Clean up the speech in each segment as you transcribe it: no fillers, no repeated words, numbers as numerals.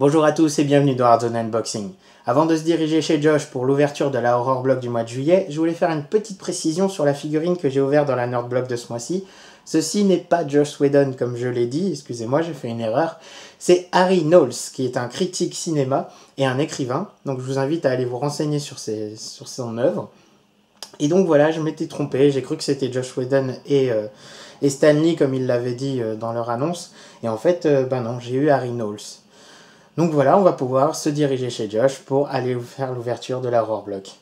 Bonjour à tous et bienvenue dans Hard Zone Unboxing. Avant de se diriger chez Josh pour l'ouverture de la Horror Block du mois de juillet, je voulais faire une petite précision sur la figurine que j'ai ouverte dans la Nerd Block de ce mois-ci. Ceci n'est pas Josh Whedon comme je l'ai dit, excusez-moi, j'ai fait une erreur. C'est Harry Knowles qui est un critique cinéma et un écrivain, donc je vous invite à aller vous renseigner sur son œuvre. Et donc voilà, je m'étais trompé, j'ai cru que c'était Josh Whedon et Stan Lee comme ils l'avaient dit dans leur annonce. Et en fait, non, j'ai eu Harry Knowles. Donc voilà, on va pouvoir se diriger chez Josh pour aller faire l'ouverture de la Horror Block.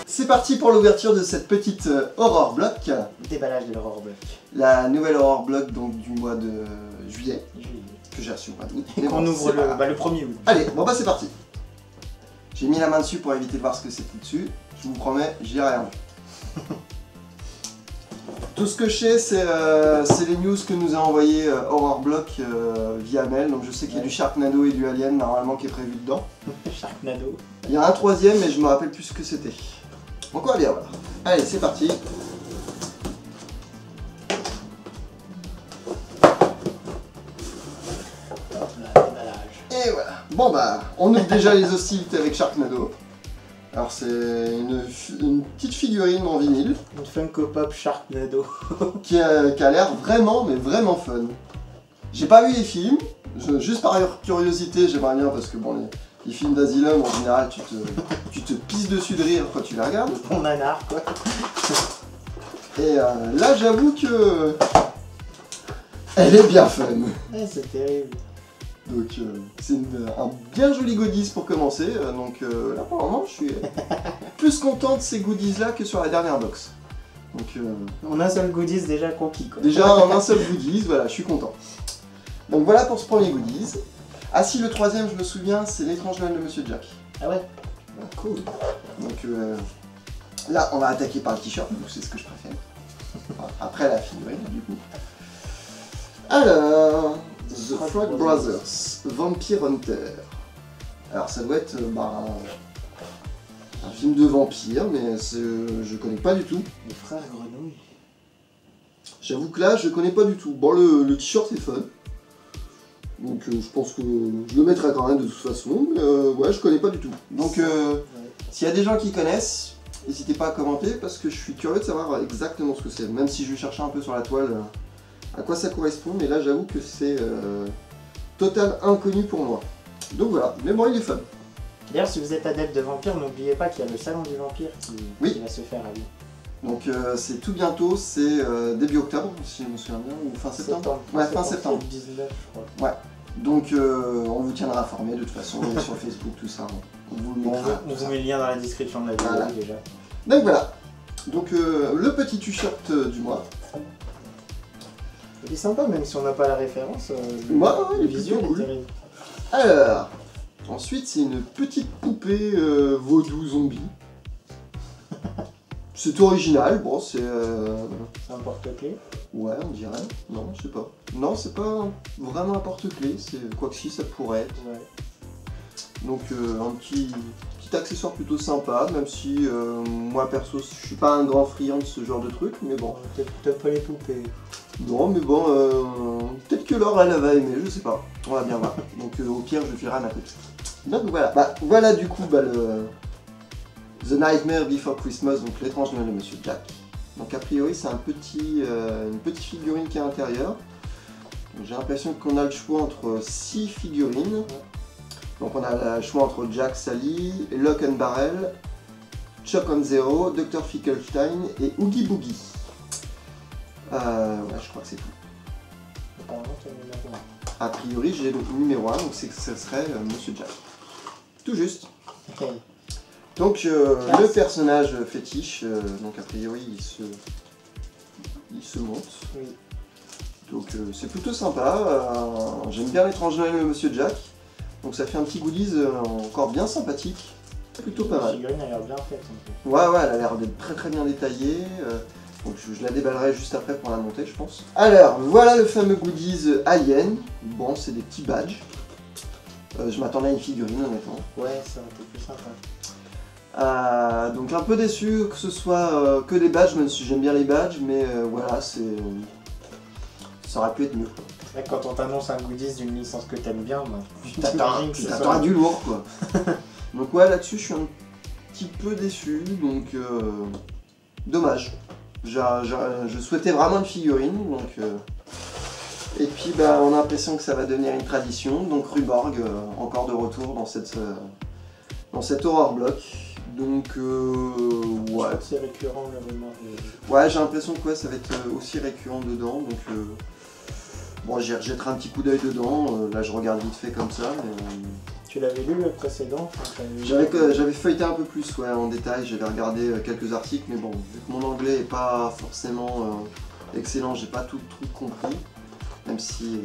C'est parti pour l'ouverture de cette petite Horror Block. Déballage de l'Horror Block. La nouvelle Horror Block donc, du mois de juillet. Que j'ai reçu au mois d'août. Et qu'on ouvre le 1er août. Allez, bon bah c'est parti. J'ai mis la main dessus pour éviter de voir ce que c'était dessus. Je vous promets, j'y ai rien vu. Tout ce que je sais, c'est les news que nous a envoyé Horror Block via mail. Donc je sais qu'il y a du Sharknado et du Alien normalement qui est prévu dedans. Sharknado. Il y a un troisième mais je me rappelle plus ce que c'était. Donc on va bien voir. Allez, c'est parti. Et voilà. Bon bah, on ouvre déjà les hostilités avec Sharknado. Alors c'est une petite figurine en vinyle. Une Funko Pop Sharknado. qui a l'air vraiment, mais vraiment fun. J'ai pas vu les films. Juste par curiosité, j'aimerais bien parce que bon, les films d'Asylum en général, tu te pisses dessus de rire quand tu les regardes. Ton nanar quoi. Et là j'avoue que... elle est bien fun. Ouais, c'est terrible. Donc c'est un bien joli goodies pour commencer, donc là pour le moment je suis plus content de ces goodies là que sur la dernière box. Donc on a un seul goodies déjà conquis quoi. déjà en un seul goodies, voilà, je suis content. Donc voilà pour ce premier goodies. Ah si, le troisième je me souviens, c'est l'étrange Noël de Monsieur Jack. Ah ouais. Cool. Donc là on va attaquer par le t-shirt, c'est ce que je préfère. Enfin, après la figurine du coup. Alors... The Frog Brothers, Vampire Hunter. Alors ça doit être un film de vampire, mais je connais pas du tout. Les frères Grenouilles. J'avoue que là, je connais pas du tout. Bon, le t-shirt est fun. Donc je pense que je le mettrai quand même de toute façon. Mais ouais, je connais pas du tout. Donc s'il y a des gens qui connaissent, n'hésitez pas à commenter parce que je suis curieux de savoir exactement ce que c'est. Même si je vais chercher un peu sur la toile à quoi ça correspond, mais là j'avoue que c'est total inconnu pour moi. Donc voilà, mais bon, il est fun. D'ailleurs, si vous êtes adepte de vampire, n'oubliez pas qu'il y a le salon du vampire qui va se faire à Lyon. Donc c'est tout bientôt, c'est début octobre, si je me souviens bien, ou fin septembre. Ouais, fin septembre. 19, je crois. Ouais. Donc on vous tiendra informé de toute façon, sur Facebook, tout ça. On vous le mettra. On vous met le lien dans la description de la vidéo déjà. Donc voilà. Donc le petit t-shirt du mois. Il est sympa, même si on n'a pas la référence. Le visuel cool. est terrible. Alors, ensuite c'est une petite poupée vaudou zombie. C'est original, bon c'est... C'est un porte-clés. Ouais, on dirait. Non, je sais pas. Non, c'est pas vraiment un porte-clés, c'est quoi que si, ça pourrait être. Ouais. Donc un petit accessoire plutôt sympa, même si moi perso je suis pas un grand friand de ce genre de truc, mais bon. Peut-être pas les poupées. Non, mais bon, peut-être que Laure elle va aimer, je sais pas. On va bien voir. Donc au pire je filerai à ma copine. Donc voilà. Voilà du coup le The Nightmare Before Christmas, donc l'étrange Noël de Monsieur Jack. Donc a priori c'est une petite figurine qui est à l'intérieur. J'ai l'impression qu'on a le choix entre 6 figurines. Donc on a le choix entre Jack, Sally, Lock and Barrel, Chuck on Zero, Dr. Fickelstein et Oogie Boogie. Ouais, je crois que c'est tout. A priori j'ai le numéro 1, donc c'est que ce serait Monsieur Jack. Tout juste. Okay. Donc le personnage fétiche, donc a priori il se monte. Oui. Donc c'est plutôt sympa. J'aime bien l'étrange Noël de Monsieur Jack. Donc ça fait un petit goodies encore bien sympathique. Plutôt pas mal. La figurine a l'air bien faite. Ouais, elle a l'air d'être très bien détaillée. Donc je la déballerai juste après pour la monter, je pense. Alors, voilà le fameux goodies Alien. Bon, c'est des petits badges. Je m'attendais à une figurine honnêtement. Ouais, ça aurait été plus sympa. Donc un peu déçu que ce soit que des badges, même si j'aime bien les badges, mais voilà, ça aurait pu être mieux. Quoi. Ouais, quand on t'annonce un goodies d'une licence que t'aimes bien, bah, Tu t'attends à du lourd quoi. Donc ouais, là-dessus je suis un petit peu déçu, donc dommage. Je souhaitais vraiment une figurine, donc... Et puis bah, on a l'impression que ça va devenir une tradition, donc Ruborg encore de retour dans cette Horror Block. Donc ouais. C'est récurrent le rumeur. Ouais, j'ai l'impression que ouais, ça va être aussi récurrent dedans, donc bon, j'y jetterai un petit coup d'œil dedans, là je regarde vite fait comme ça. Mais, tu l'avais lu le précédent? J'avais feuilleté un peu plus ouais, en détail, j'avais regardé quelques articles, mais bon, vu que mon anglais est pas forcément excellent, j'ai pas tout le truc compris, même si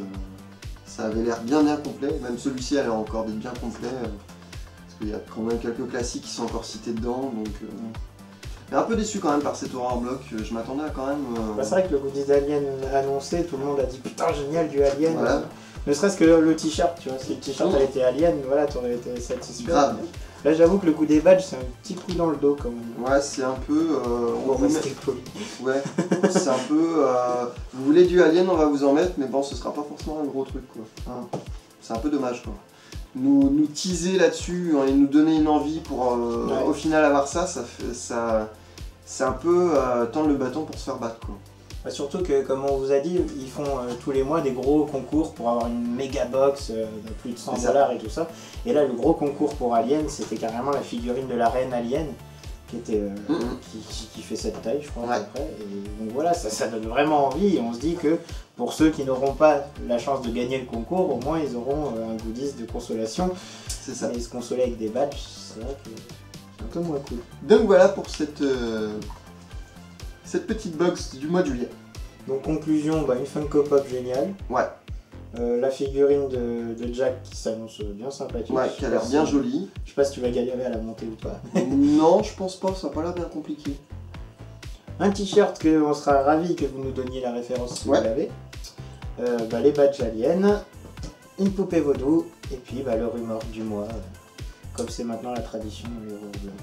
ça avait l'air bien complet, même celui-ci a l'air encore d'être bien complet, parce qu'il y a quand même quelques classiques qui sont encore cités dedans, donc... Mais un peu déçu quand même par cet Horror Block, je m'attendais à quand même... Bah, c'est vrai que le goodies d'Alien annoncé, tout le monde a dit putain génial du Alien. Voilà. Ne serait-ce que le t-shirt, tu vois, si le t-shirt avait été Alien, voilà, t'aurais été satisfait. Grave. Là j'avoue que le coup des badges c'est un petit coup dans le dos quand même. Ouais, c'est un peu... on va rester poli. Ouais, c'est un peu... vous voulez du Alien, on va vous en mettre, mais bon, ce sera pas forcément un gros truc quoi. Hein. C'est un peu dommage quoi. Nous teaser là-dessus et nous donner une envie pour au final avoir ça, c'est un peu tendre le bâton pour se faire battre quoi. Bah, surtout que comme on vous a dit, ils font tous les mois des gros concours pour avoir une méga box de plus de 100 $ et tout ça. Et là le gros concours pour Alien, c'était carrément la figurine de la reine Alien qui était qui fait cette taille je crois à peu près. Et donc voilà, ça donne vraiment envie et on se dit que pour ceux qui n'auront pas la chance de gagner le concours, au moins ils auront un goodies de consolation. C'est ça. Et se consoler avec des badges, c'est vrai que c'est un peu moins cool. Donc voilà pour cette petite box du mois de juillet. Donc conclusion, bah, une Funko Pop géniale. Ouais. La figurine de Jack qui s'annonce bien sympathique. Ouais, qui a l'air bien jolie. Je sais pas si tu vas galérer à la monter ou pas. Non, je pense pas, ça a pas l'air bien compliqué. Un t-shirt que on sera ravis que vous nous donniez la référence si vous l'avez. Bah, les badges aliens, une poupée vaudou, et puis bah, le rumeur du mois, comme c'est maintenant la tradition de l'Horror Block.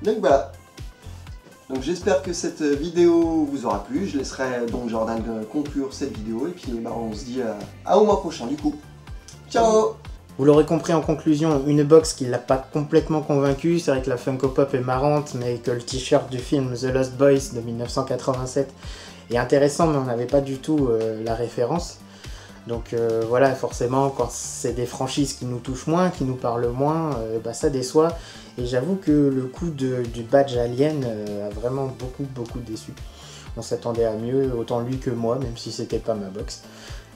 Donc voilà. Donc j'espère que cette vidéo vous aura plu. Je laisserai donc Jordan conclure cette vidéo et puis bah, on se dit au mois prochain du coup. Ciao. Vous l'aurez compris en conclusion, une box qui l'a pas complètement convaincu. C'est vrai que la Funko Pop est marrante, mais que le t-shirt du film The Lost Boys de 1987 est intéressant, mais on n'avait pas du tout la référence. Donc voilà, forcément, quand c'est des franchises qui nous touchent moins, qui nous parlent moins, bah, ça déçoit. Et j'avoue que le coup du badge Alien a vraiment beaucoup déçu. On s'attendait à mieux, autant lui que moi, même si c'était pas ma box.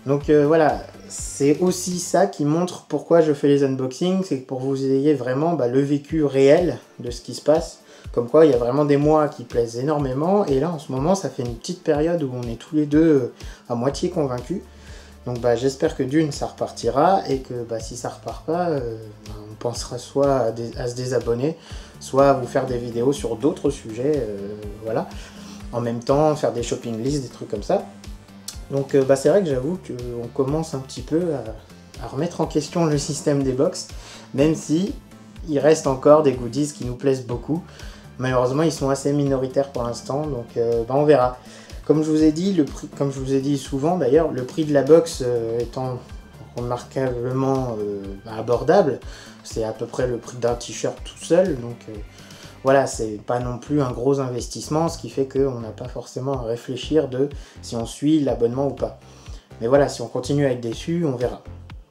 Donc voilà, c'est aussi ça qui montre pourquoi je fais les unboxings, c'est pour que vous ayez vraiment le vécu réel de ce qui se passe. Comme quoi, il y a vraiment des mois qui plaisent énormément, et là en ce moment, ça fait une petite période où on est tous les deux à moitié convaincus. Donc j'espère que d'une, ça repartira, et que si ça repart pas, on pensera soit à se désabonner, soit à vous faire des vidéos sur d'autres sujets, voilà. En même temps, faire des shopping lists, des trucs comme ça. Donc c'est vrai que j'avoue qu'on commence un petit peu à remettre en question le système des box, même si il reste encore des goodies qui nous plaisent beaucoup. Malheureusement, ils sont assez minoritaires pour l'instant, donc on verra. Comme je vous ai dit, comme je vous ai dit souvent d'ailleurs, le prix de la box étant remarquablement abordable, c'est à peu près le prix d'un t-shirt tout seul, donc voilà, c'est pas non plus un gros investissement, ce qui fait qu'on n'a pas forcément à réfléchir de si on suit l'abonnement ou pas. Mais voilà, si on continue à être déçu, on verra.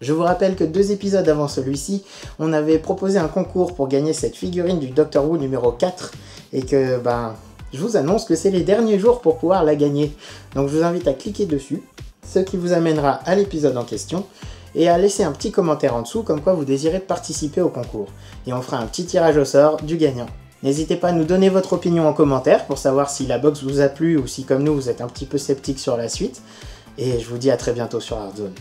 Je vous rappelle que 2 épisodes avant celui-ci, on avait proposé un concours pour gagner cette figurine du Doctor Who numéro 4, et que je vous annonce que c'est les derniers jours pour pouvoir la gagner. Donc je vous invite à cliquer dessus, ce qui vous amènera à l'épisode en question, et à laisser un petit commentaire en dessous comme quoi vous désirez participer au concours. Et on fera un petit tirage au sort du gagnant. N'hésitez pas à nous donner votre opinion en commentaire pour savoir si la box vous a plu ou si comme nous vous êtes un petit peu sceptique sur la suite. Et je vous dis à très bientôt sur Artzone.